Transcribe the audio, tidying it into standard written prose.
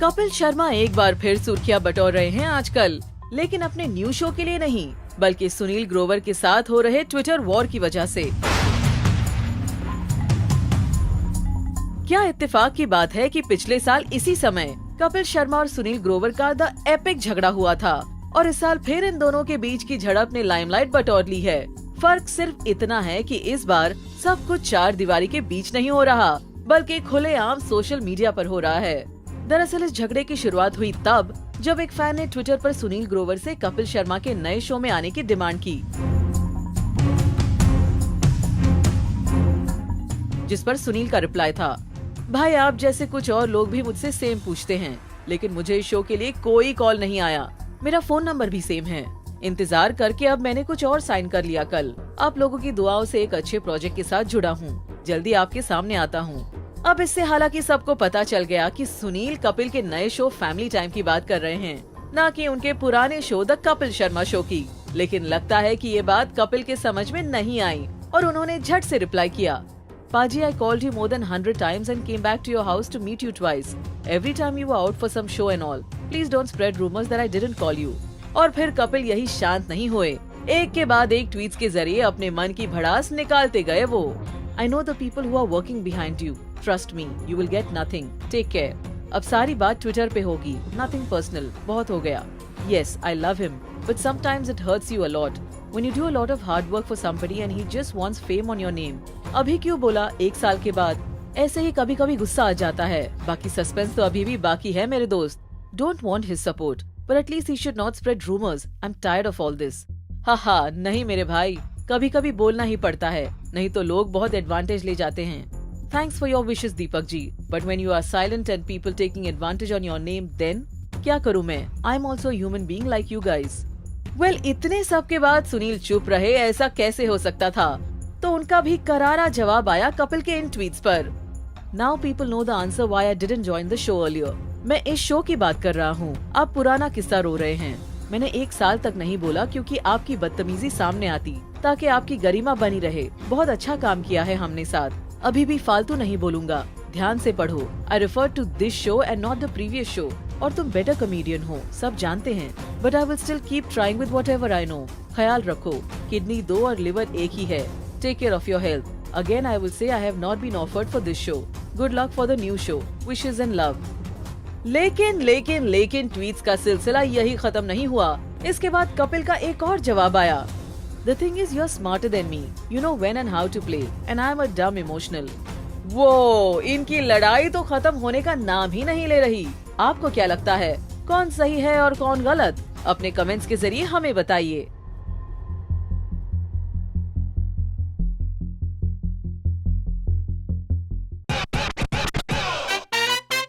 कपिल शर्मा एक बार फिर सुर्खियां बटोर रहे हैं आजकल, लेकिन अपने न्यू शो के लिए नहीं, बल्कि सुनील ग्रोवर के साथ हो रहे ट्विटर वॉर की वजह से। क्या इत्तेफाक की बात है कि पिछले साल इसी समय कपिल शर्मा और सुनील ग्रोवर का द एपिक झगड़ा हुआ था और इस साल फिर इन दोनों के बीच की झड़प ने लाइमलाइट बटोर ली है। फर्क सिर्फ इतना है कि इस बार सब कुछ चार दीवारी के बीच नहीं हो रहा, बल्कि खुलेआम सोशल मीडिया पर हो रहा है। दरअसल इस झगड़े की शुरुआत हुई तब जब एक फैन ने ट्विटर पर सुनील ग्रोवर से कपिल शर्मा के नए शो में आने की डिमांड की, जिस पर सुनील का रिप्लाई था, भाई आप जैसे कुछ और लोग भी मुझसे सेम पूछते हैं, लेकिन मुझे इस शो के लिए कोई कॉल नहीं आया। मेरा फोन नंबर भी सेम है। इंतजार करके अब मैंने कुछ और साइन कर लिया। कल आप लोगों की दुआओं से एक अच्छे प्रोजेक्ट के साथ जुड़ा हूँ, जल्दी आपके सामने आता हूँ। अब इससे हालांकि सबको पता चल गया कि सुनील कपिल के नए शो फैमिली टाइम की बात कर रहे हैं, न कि उनके पुराने show the Kapil Sharma show की। लेकिन लगता है कि ये बात कपिल के समझ में नहीं आई और उन्होंने झट से रिप्लाई किया, Paji, I called you more than 100 times and came back to your house to meet you twice. Every time you were out for some show and all. Please don't spread rumors that I didn't call you. और फिर कपिल यही शांत नहीं हुए, एक के बाद एक ट्वीट्स के जरिए अपने मन की भड़ास निकालते गए वो। I know the people who are working behind you. Trust me, you will get nothing. Take care. अब सारी बात ट्विटर पे होगी, nothing personal. बहुत हो गया. Yes, I love him, but sometimes it hurts you a lot. When you do a lot of hard work for somebody and he just wants fame on your name. अभी क्यों बोला एक साल के बाद? ऐसे ही कभी कभी गुस्सा आ जाता है। बाकी सस्पेंस तो अभी भी बाकी है मेरे दोस्त। Don't want his support, but at least he should not spread rumors. I'm tired of all this. हा नहीं मेरे भाई, कभी कभी बोलना ही पड़ता है, नहीं तो लोग बहुत एडवांटेज ले जाते हैं। Thanks for your wishes Deepak ji, but when you are silent and people taking advantage on your name, then क्या करूँ मैं? I'm also a human being like you guys. Well, इतने सब के बाद सुनील चुप रहे, ऐसा कैसे हो सकता था? तो उनका भी करारा जवाब आया कपिल के इन ट्वीट्स पर। Now people know the answer why I didn't join the show earlier. मैं इस शो की बात कर रहा हूँ, आप पुराना किस्सा रो रहे हैं। मैंने एक साल तक नहीं बोला क्योंकि आपकी बदतमीजी सामने आती, ताकि आपकी गरिमा बनी रहे। बहुत अच्छा काम किया है हमने साथ, अभी भी फालतू नहीं बोलूंगा। ध्यान से पढ़ो। I refer to this show and not the previous show. और तुम बेटर कमेडियन हो, सब जानते हैं, but I will still keep trying with whatever I know. ख्याल रखो, किडनी दो और लिवर एक ही है। Take care of your health. Again I will say I have not been offered for this show. Good luck for the new show. Wishes and love. लेकिन tweets का सिलसिला यही खत्म नहीं हुआ। इसके बाद कपिल का एक और जवाब आया। The thing is you're smarter than me. You know when and how to play, and I'm a dumb emotional. वो इनकी लड़ाई तो खत्म होने का नाम ही नहीं ले रही। आपको क्या लगता है, कौन सही है और कौन गलत? अपने कमेंट्स के जरिए हमें बताइए।